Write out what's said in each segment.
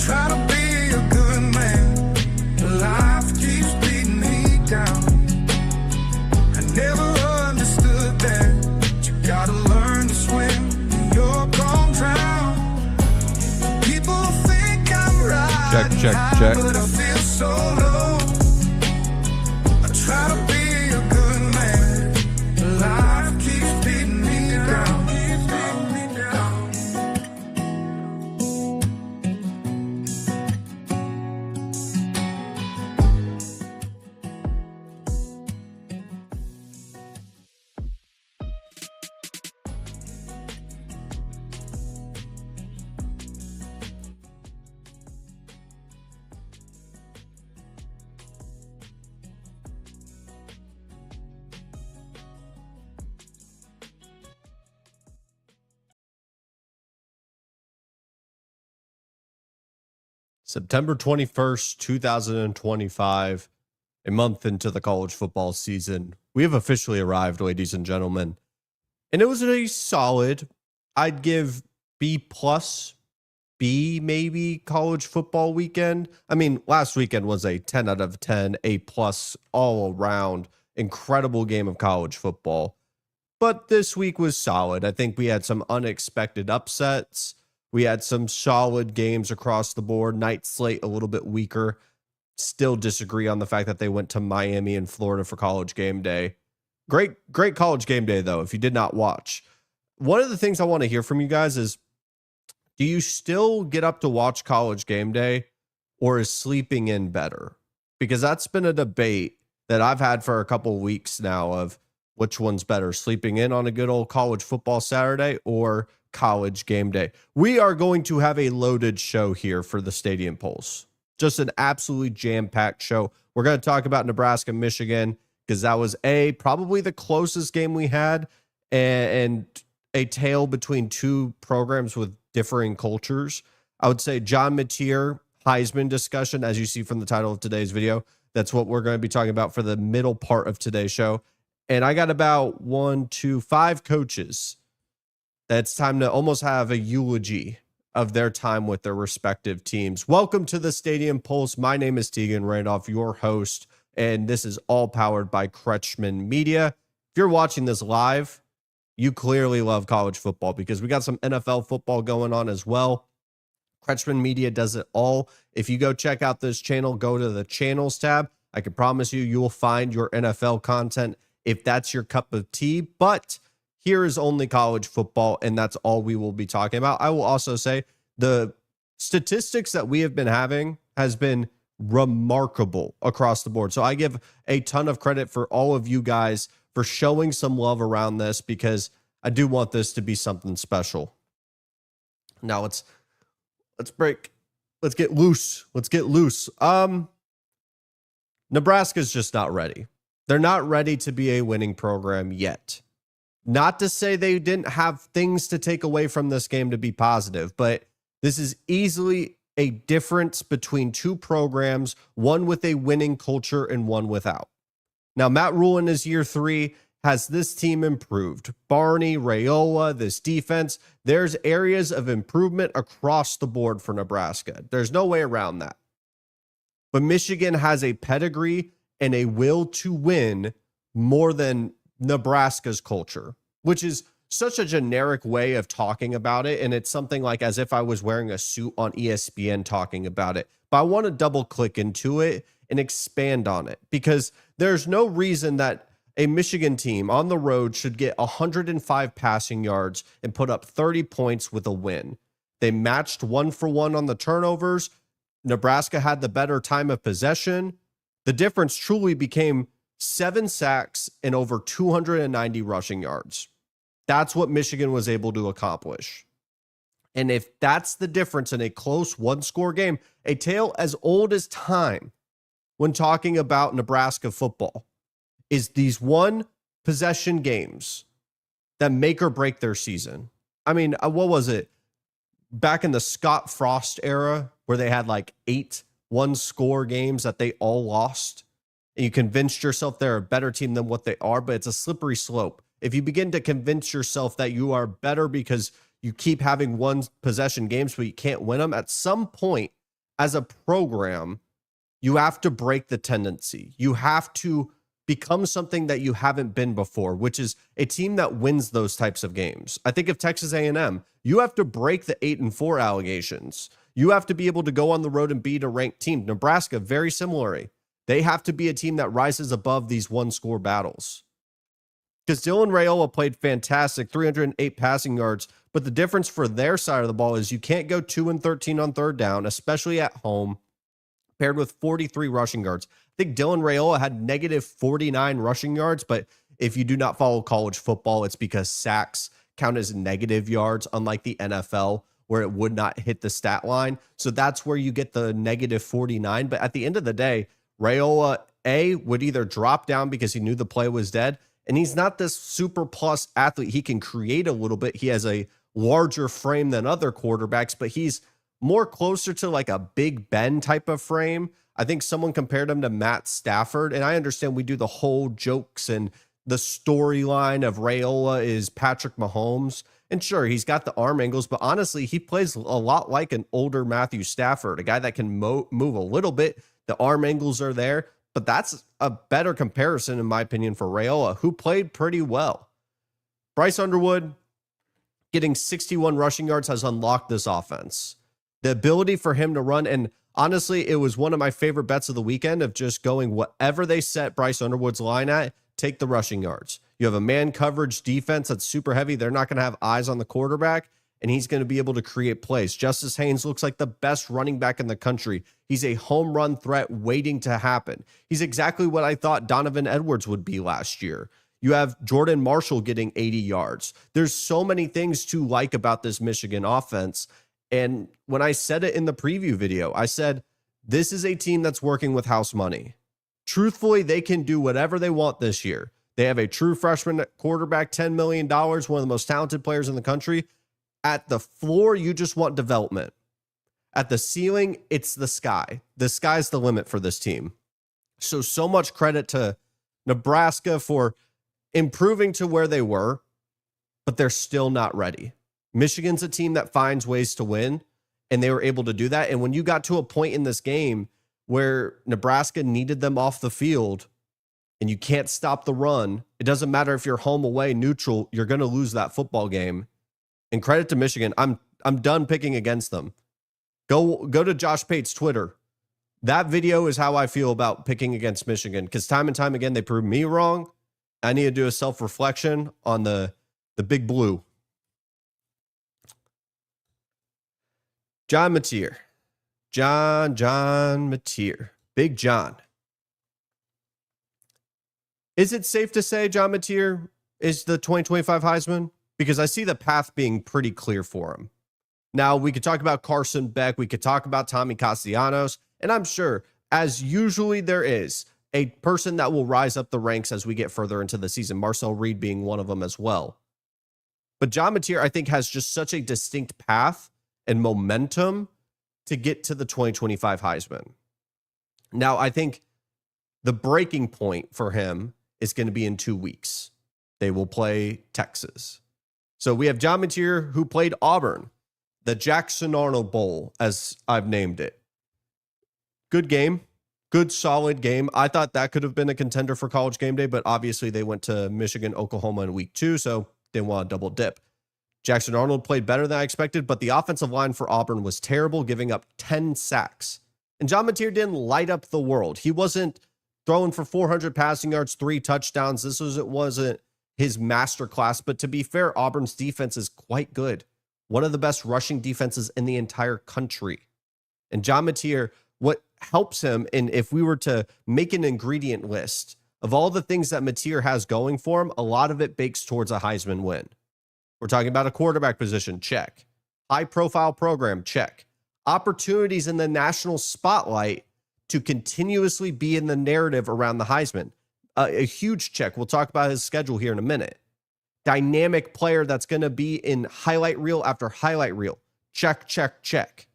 try to be a good man, but life keeps beating me down. I never understood that you gotta learn to swim, you're gonna drown. People think I'm right, check. But I feel so low. I try to be a good man, but life keeps beating me down. September 21st, 2025, a month into the college football season. We have officially arrived, ladies and gentlemen. And it was a solid, I'd give B plus, B maybe college football weekend. I mean, last weekend was a 10 out of 10, A plus all around. Incredible game of college football. But this week was solid. I think we had some unexpected upsets. We had some solid games across the board. Night slate a little bit weaker. Still disagree on the fact that they went to Miami and Florida for college game day. Great college game day, though, if you did not watch. One of the things I want to hear from you guys is, do you still get up to watch college game day, or is sleeping in better? Because that's been a debate that I've had for a couple of weeks now of which one's better, sleeping in on a good old college football Saturday or college game day. We are going to have a loaded show here for the Stadium Pulse. Just an absolutely jam-packed show. We're going to talk about Nebraska, Michigan, because that was probably the closest game we had, and a tale between two programs with differing cultures. I would say John Mateer, HEISMAN discussion, as you see from the title of today's video. That's what we're going to be talking about for the middle part of today's show. And I got about 5 coaches that's time to almost have a eulogy of their time with their respective teams. Welcome to the Stadium Pulse. My name is Tegan Randolph, your host, and this is all powered by HEISMAN Media. If you're watching this live, you clearly love college football because we got some NFL football going on as well. HEISMAN Media does it all. If you go check out this channel, go to the channels tab. I can promise you will find your NFL content if that's your cup of tea. But here is only college football, and that's all we will be talking about. I will also say the statistics that we have been having has been remarkable across the board. So I give a ton of credit for all of you guys for showing some love around this, because I do want this to be something special. Now let's get loose. Nebraska's just not ready. They're not ready to be a winning program yet. Not to say they didn't have things to take away from this game to be positive, but this is easily a difference between two programs, one with a winning culture and one without. Now, Matt Rule in his year 3 has this team improved. Barney, Raiola, this defense, there's areas of improvement across the board for Nebraska. There's no way around that. But Michigan has a pedigree and a will to win more than Nebraska's culture, which is such a generic way of talking about it. And it's something like as if I was wearing a suit on ESPN talking about it. But I want to double click into it and expand on it, because there's no reason that a Michigan team on the road should get 105 passing yards and put up 30 points with a win. They matched 1-for-1 on the turnovers. Nebraska had the better time of possession. The difference truly became 7 sacks and over 290 rushing yards. That's what Michigan was able to accomplish. And if that's the difference in a close one-score game, a tale as old as time when talking about Nebraska football is these one-possession games that make or break their season. I mean, what was it? Back in the Scott Frost era where they had like 8 one-score games that they all lost, and you convinced yourself they're a better team than what they are, but it's a slippery slope. If you begin to convince yourself that you are better because you keep having one-possession games but you can't win them, at some point as a program, you have to break the tendency. You have to become something that you haven't been before, which is a team that wins those types of games. I think of Texas A&M, you have to break the 8-4 allegations. You have to be able to go on the road and beat a ranked team. Nebraska, very similarly. They have to be a team that rises above these one-score battles. Because Dylan Raiola played fantastic, 308 passing yards, but the difference for their side of the ball is you can't go 2-13 on third down, especially at home, paired with 43 rushing yards. I think Dylan Raiola had negative 49 rushing yards, but if you do not follow college football, it's because sacks count as negative yards, unlike the NFL, where it would not hit the stat line. So that's where you get the negative 49. But at the end of the day, Raiola, would either drop down because he knew the play was dead, and he's not this super plus athlete. He can create a little bit. He has a larger frame than other quarterbacks, but he's more closer to like a Big Ben type of frame. I think someone compared him to Matt Stafford, and I understand we do the whole jokes and the storyline of Raiola is Patrick Mahomes. And sure, he's got the arm angles, but honestly, he plays a lot like an older Matthew Stafford, a guy that can move a little bit. The arm angles are there, but that's a better comparison, in my opinion, for Raiola, who played pretty well. Bryce Underwood getting 61 rushing yards has unlocked this offense. The ability for him to run, and honestly, it was one of my favorite bets of the weekend of just going whatever they set Bryce Underwood's line at, take the rushing yards. You have a man coverage defense that's super heavy. They're not going to have eyes on the quarterback, and he's going to be able to create plays. Justice Haynes looks like the best running back in the country. He's a home run threat waiting to happen. He's exactly what I thought Donovan Edwards would be last year. You have Jordan Marshall getting 80 yards. There's so many things to like about this Michigan offense. And when I said it in the preview video, I said, this is a team that's working with house money. Truthfully, they can do whatever they want this year. They have a true freshman quarterback, $10 million, one of the most talented players in the country. At the floor, you just want development. At the ceiling, it's the sky. The sky's the limit for this team. So much credit to Nebraska for improving to where they were, but they're still not ready. Michigan's a team that finds ways to win, and they were able to do that. And when you got to a point in this game where Nebraska needed them off the field and you can't stop the run, it doesn't matter if you're home, away, neutral, you're going to lose that football game. And credit to Michigan. I'm done picking against them. Go to Josh Pate's Twitter. That video is how I feel about picking against Michigan, because time and time again, they proved me wrong. I need to do a self-reflection on the big blue. John Mateer. John Mateer. Big John. Is it safe to say John Mateer is the 2025 Heisman? Because I see the path being pretty clear for him. Now, we could talk about Carson Beck. We could talk about Tommy Castellanos. And I'm sure, as usually there is, a person that will rise up the ranks as we get further into the season. Marcel Reed being one of them as well. But John Mateer, I think, has just such a distinct path and momentum to get to the 2025 Heisman. Now, I think the breaking point for him is going to be in 2 weeks. They will play Texas. So we have John Mateer, who played Auburn, the Jackson Arnold Bowl, as I've named it. Good game. Good, solid game. I thought that could have been a contender for College Game Day, but obviously they went to Michigan, Oklahoma in week 2, so didn't want to double dip. Jackson Arnold played better than I expected, but the offensive line for Auburn was terrible, giving up 10 sacks. And John Mateer didn't light up the world. He wasn't throwing for 400 passing yards, 3 touchdowns. Wasn't his masterclass, but to be fair, Auburn's defense is quite good. One of the best rushing defenses in the entire country. And John Mateer, what helps him, and if we were to make an ingredient list of all the things that Mateer has going for him, a lot of it bakes towards a Heisman win. We're talking about a quarterback position, check. High-profile program, check. Opportunities in the national spotlight to continuously be in the narrative around the Heisman. A huge check. We'll talk about his schedule here in a minute. Dynamic player that's going to be in highlight reel after highlight reel. Check, check, check.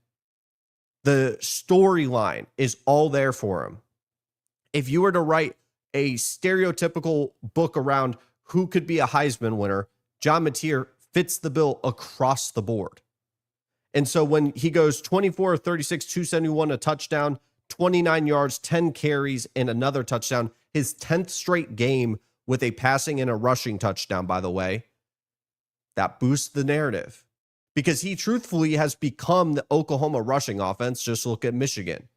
The storyline is all there for him. If you were to write a stereotypical book around who could be a Heisman winner, John Mateer fits the bill across the board. And so when he goes 24 36, 271, a touchdown, 29 yards, 10 carries, and another touchdown, his 10th straight game with a passing and a rushing touchdown, by the way, that boosts the narrative because he truthfully has become the Oklahoma rushing offense. Just look at Michigan.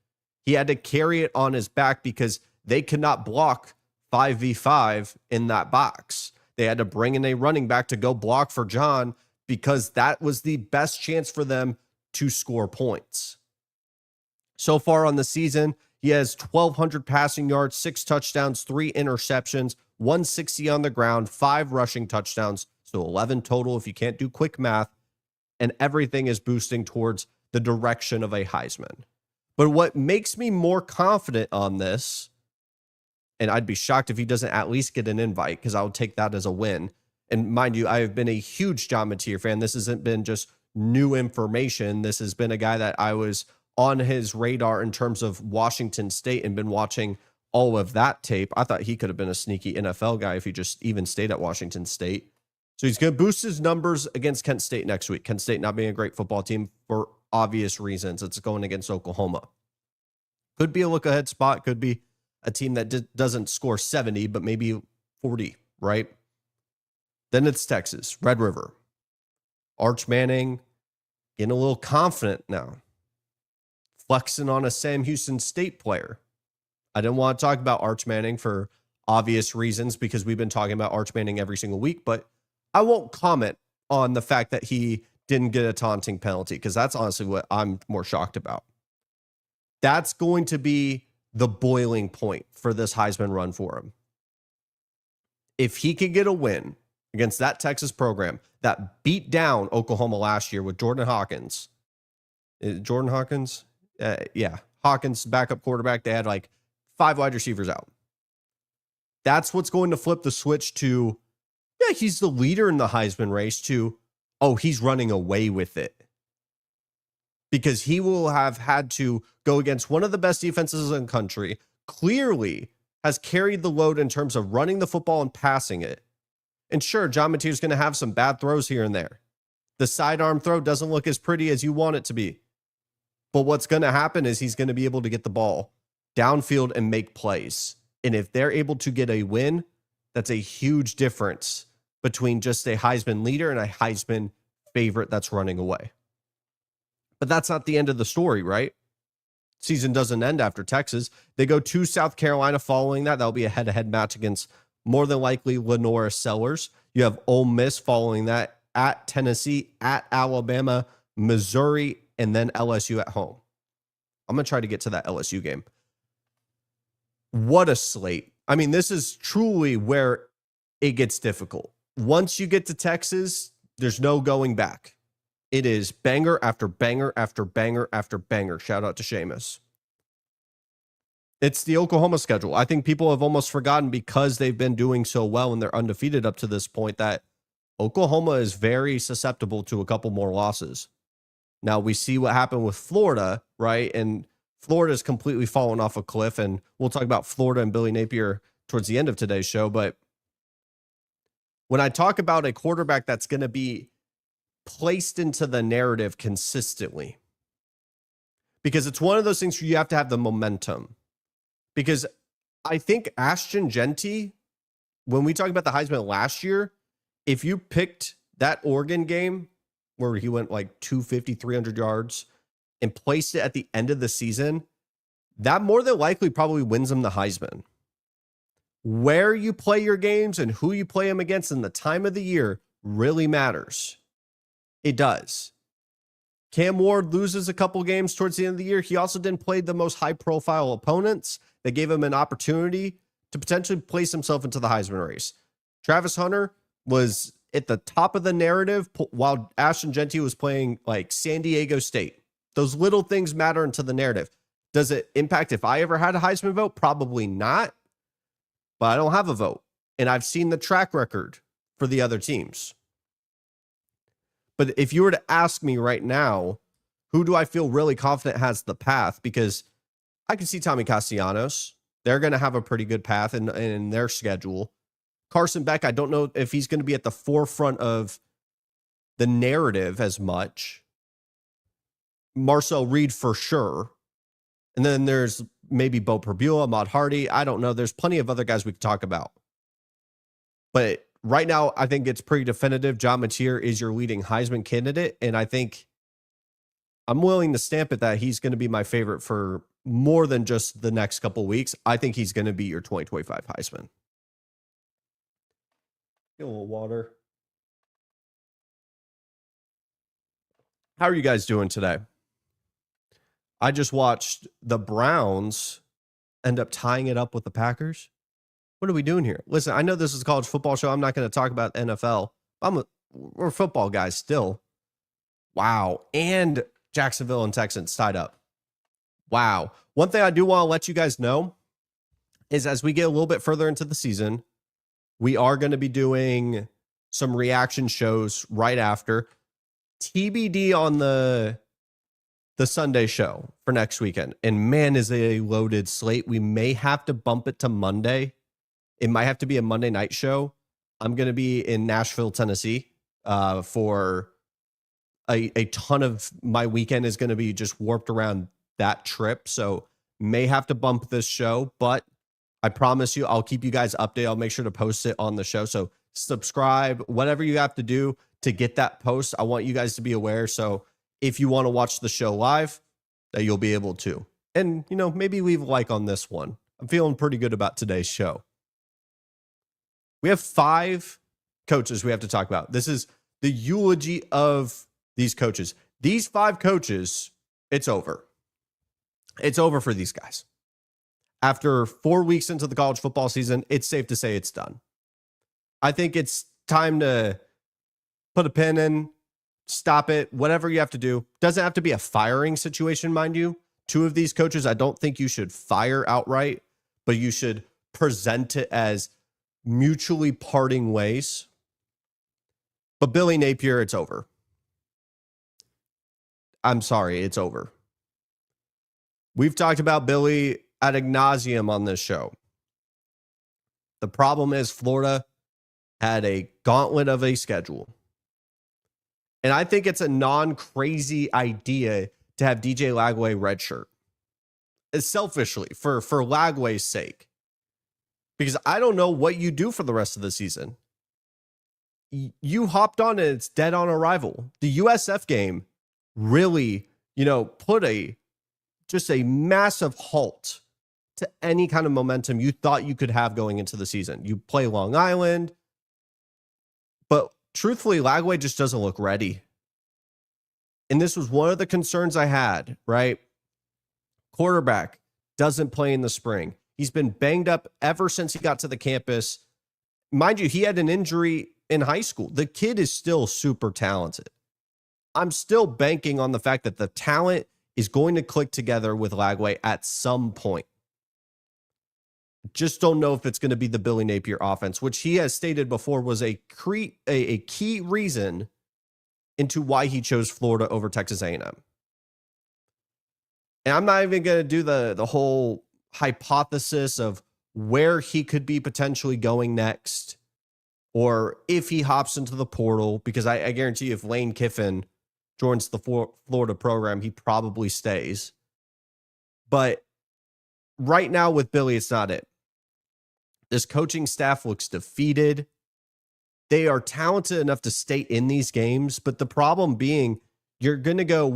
He had to carry it on his back because they could not block 5v5 in that box. They had to bring in a running back to go block for John because that was the best chance for them to score points. So far on the season, he has 1,200 passing yards, 6 touchdowns, 3 interceptions, 160 on the ground, 5 rushing touchdowns, so 11 total if you can't do quick math, and everything is boosting towards the direction of a Heisman. But what makes me more confident on this, and I'd be shocked if he doesn't at least get an invite because I would take that as a win. And mind you, I have been a huge John Mateer fan. This hasn't been just new information. This has been a guy that I was on his radar in terms of Washington State and been watching all of that tape. I thought he could have been a sneaky NFL guy if he just even stayed at Washington State. So he's going to boost his numbers against Kent State next week. Kent State not being a great football team for obvious reasons. It's going against Oklahoma. Could be a look-ahead spot. Could be a team that doesn't score 70, but maybe 40, right? Then it's Texas, Red River. Arch Manning getting a little confident now. Flexing on a Sam Houston State player. I didn't want to talk about Arch Manning for obvious reasons because we've been talking about Arch Manning every single week, but I won't comment on the fact that he didn't get a taunting penalty because that's honestly what I'm more shocked about. That's going to be the boiling point for this Heisman run for him. If he can get a win against that Texas program that beat down Oklahoma last year with Jordan Hawkins. Jordan Hawkins? Yeah. Hawkins, backup quarterback. They had like 5 wide receivers out. That's what's going to flip the switch to, yeah, he's the leader in the Heisman race to, oh, he's running away with it. Because he will have had to go against one of the best defenses in the country, clearly has carried the load in terms of running the football and passing it. And sure, John Mateer is going to have some bad throws here and there. The sidearm throw doesn't look as pretty as you want it to be. But what's going to happen is he's going to be able to get the ball downfield and make plays. And if they're able to get a win, that's a huge difference between just a Heisman leader and a Heisman favorite that's running away. But that's not the end of the story, right? Season doesn't end after Texas. They go to South Carolina following that. That'll be a head-to-head match against more than likely Lenora Sellers. You have Ole Miss following that, at Tennessee, at Alabama, Missouri, and then LSU at home. I'm going to try to get to that LSU game. What a slate. I mean, this is truly where it gets difficult. Once you get to Texas, there's no going back. It is banger after banger after banger after banger. Shout out to Seamus. It's the Oklahoma schedule. I think people have almost forgotten because they've been doing so well and they're undefeated up to this point that Oklahoma is very susceptible to a couple more losses. Now we see what happened with Florida, right? And Florida's completely fallen off a cliff, and we'll talk about Florida and Billy Napier towards the end of today's show. But when I talk about a quarterback that's going to be placed into the narrative consistently, because it's one of those things where you have to have the momentum. Because I think Ashton Genty, when we talked about the Heisman last year, if you picked that Oregon game where he went like 250, 300 yards and placed it at the end of the season, that more than likely probably wins him the Heisman. Where you play your games and who you play them against and the time of the year really matters. It does. Cam Ward loses a couple games towards the end of the year. He also didn't play the most high-profile opponents. They gave him an opportunity to potentially place himself into the Heisman race. Travis Hunter was at the top of the narrative while Ashton Genty was playing like San Diego State. Those little things matter into the narrative. Does it impact if I ever had a Heisman vote? Probably not. But I don't have a vote. And I've seen the track record for the other teams. But if you were to ask me right now, who do I feel really confident has the path? Because I can see Tommy Castellanos. They're going to have a pretty good path in their schedule. Carson Beck, I don't know if he's going to be at the forefront of the narrative as much. Marcel Reed for sure. And then there's maybe Bo Perbula, Ahmad Hardy. I don't know. There's plenty of other guys we could talk about. But right now, I think it's pretty definitive. John Mateer is your leading Heisman candidate. And I think I'm willing to stamp it that he's going to be my favorite for more than just the next couple weeks. I think he's going to be your 2025 Heisman. Get a little water. How are you guys doing today? I just watched the Browns end up tying it up with the Packers. What are we doing here? Listen, I know this is a college football show. I'm not going to talk about NFL. We're football guys still. Wow. And Jacksonville and Texans tied up. Wow. One thing I do want to let you guys know is as we get a little bit further into the season, we are going to be doing some reaction shows right after. TBD on the Sunday show for next weekend. And man, is a loaded slate. We may have to bump it to Monday. It might have to be a Monday night show. I'm going to be in Nashville, Tennessee for a ton of my weekend is going to be just warped around that trip. So may have to bump this show, but I promise you, I'll keep you guys updated. I'll make sure to post it on the show. So subscribe, whatever you have to do to get that post. I want you guys to be aware. So if you want to watch the show live, that you'll be able to. And, you know, maybe leave a like on this one. I'm feeling pretty good about today's show. We have 5 coaches we have to talk about. This is the eulogy of these coaches. These 5 coaches, it's over. It's over for these guys. After 4 weeks into the college football season, it's safe to say it's done. I think it's time to put a pin in, stop it, whatever you have to do. Doesn't have to be a firing situation, mind you. 2 of these coaches, I don't think you should fire outright, but you should present it as mutually parting ways. But Billy Napier, it's over. I'm sorry, it's over. We've talked about Billy ad nauseum on this show. The problem is Florida had a gauntlet of a schedule. And I think it's a non-crazy idea to have DJ Lagway redshirt. Selfishly, for Lagway's sake. Because I don't know what you do for the rest of the season. You hopped on and it's dead on arrival. The USF game really, put just a massive halt to any kind of momentum you thought you could have going into the season. You play Long Island, but truthfully, Lagway just doesn't look ready. And this was one of the concerns I had, right? Quarterback doesn't play in the spring. He's been banged up ever since he got to the campus. Mind you, he had an injury in high school. The kid is still super talented. I'm still banking on the fact that the talent is going to click together with Lagway at some point. Just don't know if it's going to be the Billy Napier offense, which he has stated before was a key reason into why he chose Florida over Texas A&M. And I'm not even going to do the whole hypothesis of where he could be potentially going next or if he hops into the portal, because I guarantee you if Lane Kiffin joins the Florida program, he probably stays. But right now with Billy, it's not it. This coaching staff looks defeated. They are talented enough to stay in these games, but the problem being you're going to go,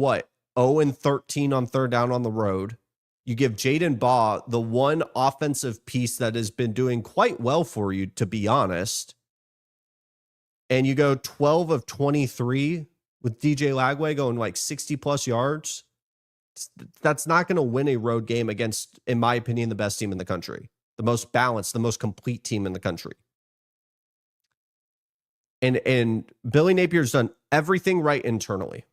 0-13 on third down on the road. You give Jaden Baugh the one offensive piece that has been doing quite well for you, to be honest. And you go 12 of 23 with DJ Lagway going 60 plus yards. That's not going to win a road game against, in my opinion, the best team in the country. The most balanced, the most complete team in the country. And Billy Napier's done everything right internally.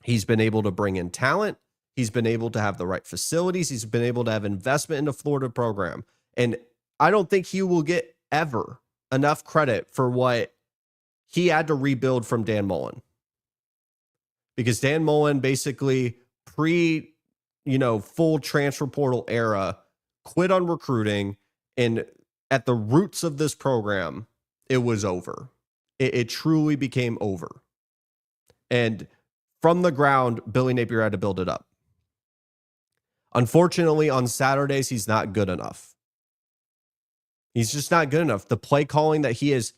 He's been able to bring in talent. He's been able to have the right facilities. He's been able to have investment in the Florida program. And I don't think he will get ever enough credit for what he had to rebuild from Dan Mullen. Because Dan Mullen basically full transfer portal era quit on recruiting, and at the roots of this program, it was over. It truly became over. And from the ground, Billy Napier had to build it up. Unfortunately, on Saturdays, he's not good enough. He's just not good enough. The play calling that he has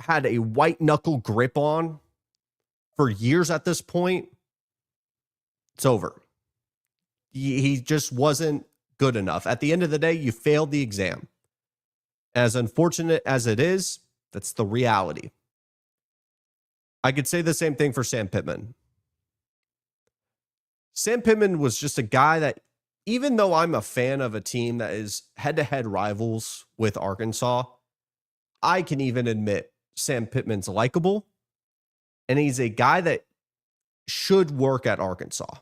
had a white knuckle grip on for years at this point, it's over. He just wasn't good enough. At the end of the day, you failed the exam. As unfortunate as it is, that's the reality. I could say the same thing for Sam Pittman. Sam Pittman was just a guy that, even though I'm a fan of a team that is head-to-head rivals with Arkansas, I can even admit Sam Pittman's likable, and he's a guy that should work at Arkansas.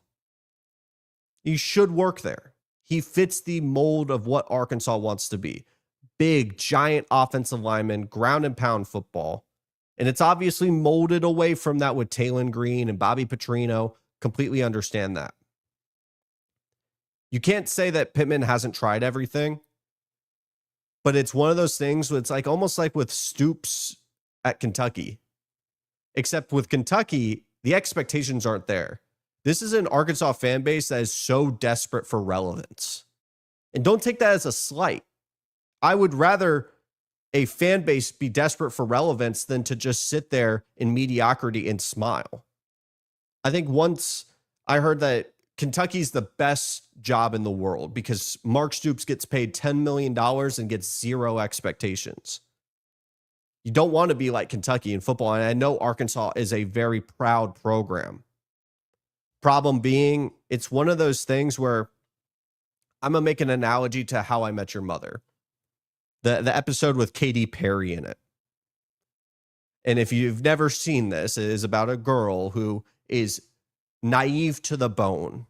He should work there. He fits the mold of what Arkansas wants to be. Big, giant offensive lineman, ground and pound football. And it's obviously molded away from that with Tegan Green and Bobby Petrino. Completely understand that. You can't say that Pittman hasn't tried everything, but it's one of those things where it's like almost like with Stoops at Kentucky. Except with Kentucky, the expectations aren't there. This is an Arkansas fan base that is so desperate for relevance. And don't take that as a slight. I would rather a fan base be desperate for relevance than to just sit there in mediocrity and smile. I think once I heard that Kentucky's the best job in the world because Mark Stoops gets paid $10 million and gets zero expectations. You don't want to be like Kentucky in football. And I know Arkansas is a very proud program. Problem being, it's one of those things where I'm going to make an analogy to How I Met Your Mother. The episode with Katy Perry in it. And if you've never seen this, it is about a girl who is naive to the bone.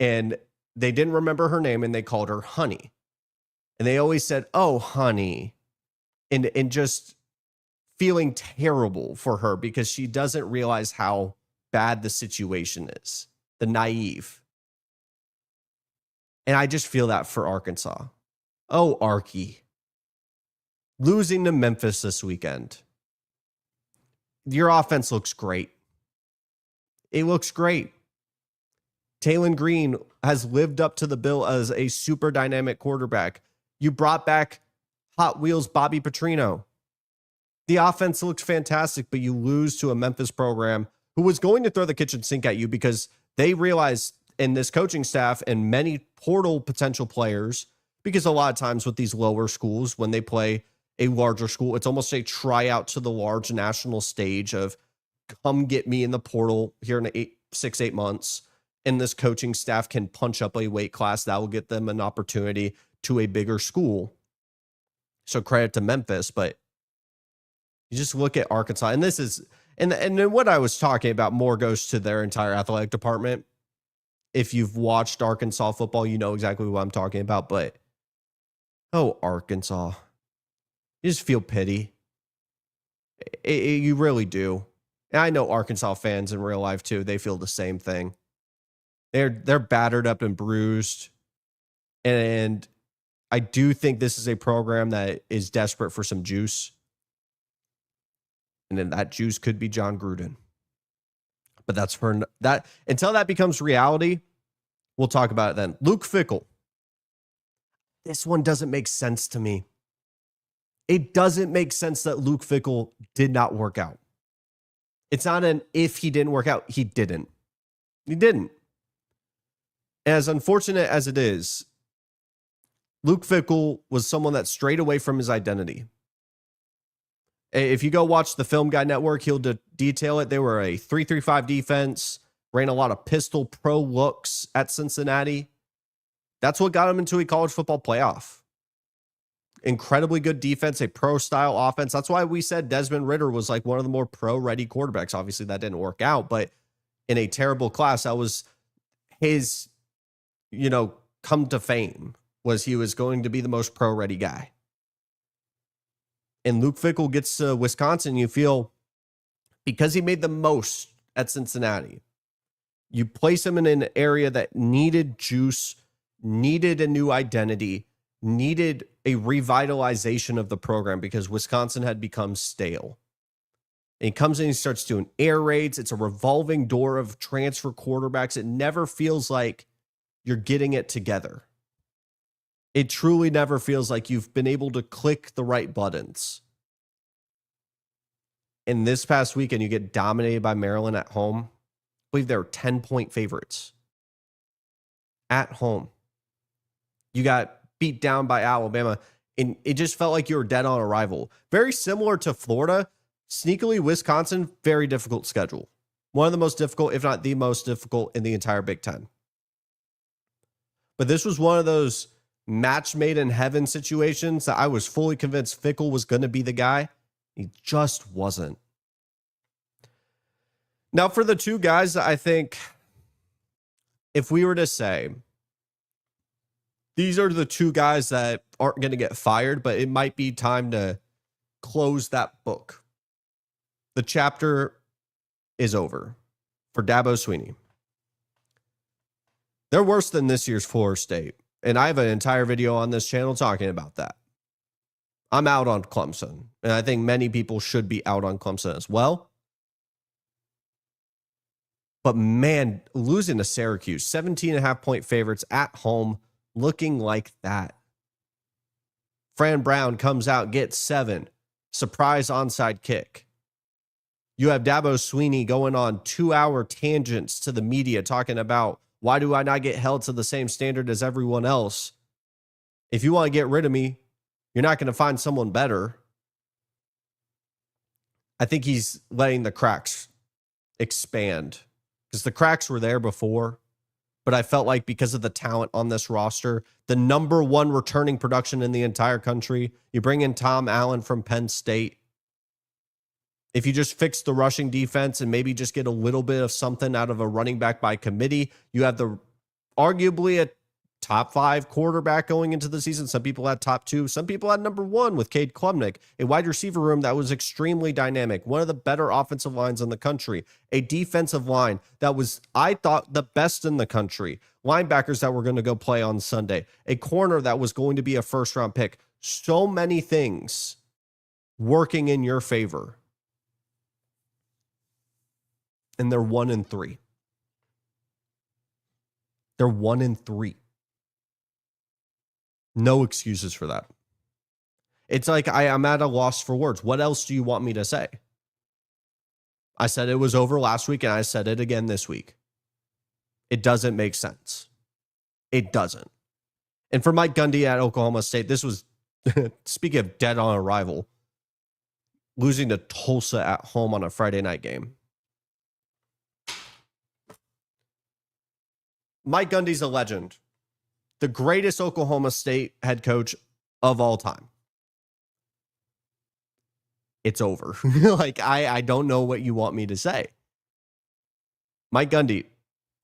And they didn't remember her name and they called her Honey. And they always said, "Oh, honey." And just feeling terrible for her because she doesn't realize how bad the situation is. The naive. And I just feel that for Arkansas. Oh, Arky. Losing to Memphis this weekend. Your offense looks great. It looks great. Tegan Green has lived up to the bill as a super dynamic quarterback. You brought back Hot Wheels Bobby Petrino. The offense looks fantastic, but you lose to a Memphis program who was going to throw the kitchen sink at you because they realized in this coaching staff and many portal potential players, because a lot of times with these lower schools, when they play a larger school, it's almost a tryout to the large national stage of come get me in the portal here in 6-8 months. And this coaching staff can punch up a weight class that will get them an opportunity to a bigger school. So credit to Memphis, but you just look at Arkansas, and this is, and what I was talking about more goes to their entire athletic department. If you've watched Arkansas football, you know exactly what I'm talking about, but oh, Arkansas. You just feel pity. You really do. And I know Arkansas fans in real life too. They feel the same thing. They're battered up and bruised. And I do think this is a program that is desperate for some juice. And then that juice could be John Gruden. But that's for that. Until that becomes reality, we'll talk about it then. Luke Fickell. This one doesn't make sense to me. It doesn't make sense that Luke Fickell did not work out. It's not an if he didn't work out. He didn't. He didn't. As unfortunate as it is, Luke Fickell was someone that strayed away from his identity. If you go watch the Film Guy Network, he'll detail it. They were a 3-3-5 defense, ran a lot of pistol pro looks at Cincinnati. That's what got him into a college football playoff. Incredibly good defense, a pro-style offense. That's why we said Desmond Ridder was like one of the more pro-ready quarterbacks. Obviously, that didn't work out, but in a terrible class, that was his, come to fame, was he was going to be the most pro-ready guy. And Luke Fickell gets to Wisconsin, you feel, because he made the most at Cincinnati, you place him in an area that needed juice, needed a new identity, needed a revitalization of the program because Wisconsin had become stale. And he comes in, he starts doing air raids. It's a revolving door of transfer quarterbacks. It never feels like you're getting it together. It truly never feels like you've been able to click the right buttons. And this past weekend, you get dominated by Maryland at home. I believe they were 10-point favorites at home. You got beat down by Alabama, and it just felt like you were dead on arrival. Very similar to Florida. Sneakily, Wisconsin, very difficult schedule. One of the most difficult, if not the most difficult, in the entire Big Ten. But this was one of those match made in heaven situations that I was fully convinced Fickell was going to be the guy. He just wasn't. Now, for the two guys that I think, if we were to say, these are the two guys that aren't going to get fired, but it might be time to close that book. The chapter is over for Dabo Swinney. They're worse than this year's Florida State. And I have an entire video on this channel talking about that. I'm out on Clemson. And I think many people should be out on Clemson as well. But man, losing to Syracuse, 17.5-point favorites at home, looking like that. Fran Brown comes out, gets 7. Surprise onside kick. You have Dabo Swinney going on 2-hour tangents to the media talking about, why do I not get held to the same standard as everyone else? If you want to get rid of me, you're not going to find someone better. I think he's letting the cracks expand because the cracks were there before. But I felt like because of the talent on this roster, the number one returning production in the entire country, you bring in Tom Allen from Penn State. If you just fix the rushing defense and maybe just get a little bit of something out of a running back by committee, you have the arguably a top 5 quarterback going into the season. Some people had top 2. Some people had number 1 with Cade Klubnik, a wide receiver room that was extremely dynamic. One of the better offensive lines in the country, a defensive line that was, I thought, the best in the country. Linebackers that were going to go play on Sunday, a corner that was going to be a first-round pick. So many things working in your favor. And they're 1-3. They're 1-3. No excuses for that. It's like I'm at a loss for words. What else do you want me to say? I said it was over last week, and I said it again this week. It doesn't make sense. It doesn't. And for Mike Gundy at Oklahoma State, this was, speaking of dead on arrival, losing to Tulsa at home on a Friday night game. Mike Gundy's a legend. The greatest Oklahoma State head coach of all time. It's over. I don't know what you want me to say. Mike Gundy,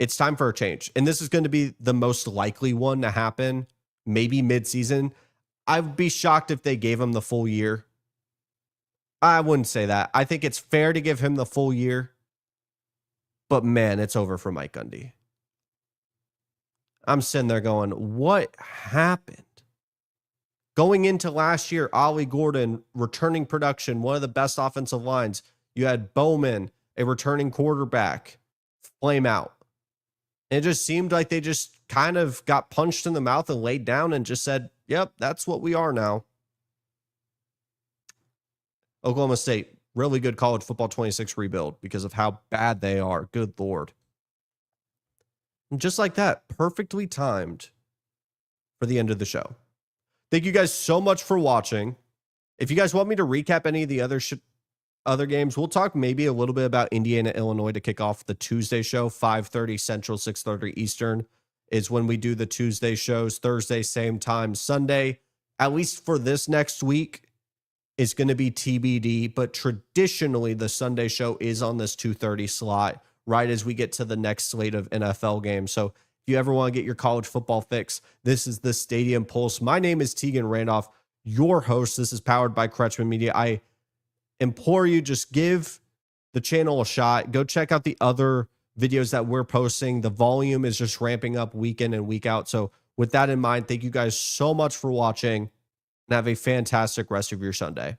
it's time for a change. And this is going to be the most likely one to happen, maybe midseason. I'd be shocked if they gave him the full year. I wouldn't say that. I think it's fair to give him the full year. But man, it's over for Mike Gundy. I'm sitting there going, what happened? Going into last year, Ollie Gordon, returning production, one of the best offensive lines. You had Bowman, a returning quarterback, flame out. And it just seemed like they just kind of got punched in the mouth and laid down and just said, yep, that's what we are now. Oklahoma State, really good college football 26 rebuild because of how bad they are. Good Lord. And just like that, perfectly timed for the end of the show. Thank you guys so much for watching. If you guys want me to recap any of the other games, we'll talk maybe a little bit about Indiana, Illinois to kick off the Tuesday show. 5:30 Central, 6:30 Eastern is when we do the Tuesday shows. Thursday, same time. Sunday, at least for this next week, is going to be TBD. But traditionally, the Sunday show is on this 2:30 slot, right as we get to the next slate of NFL games. So if you ever want to get your college football fix, this is the Stadium Pulse. My name is Tegan Randolph, your host. This is powered by Kretschmann Media. I implore you, just give the channel a shot. Go check out the other videos that we're posting. The volume is just ramping up week in and week out. So with that in mind, thank you guys so much for watching and have a fantastic rest of your Sunday.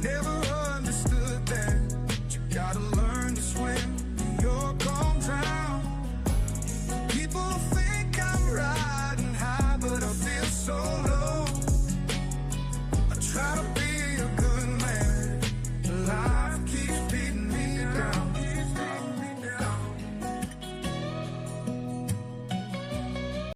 never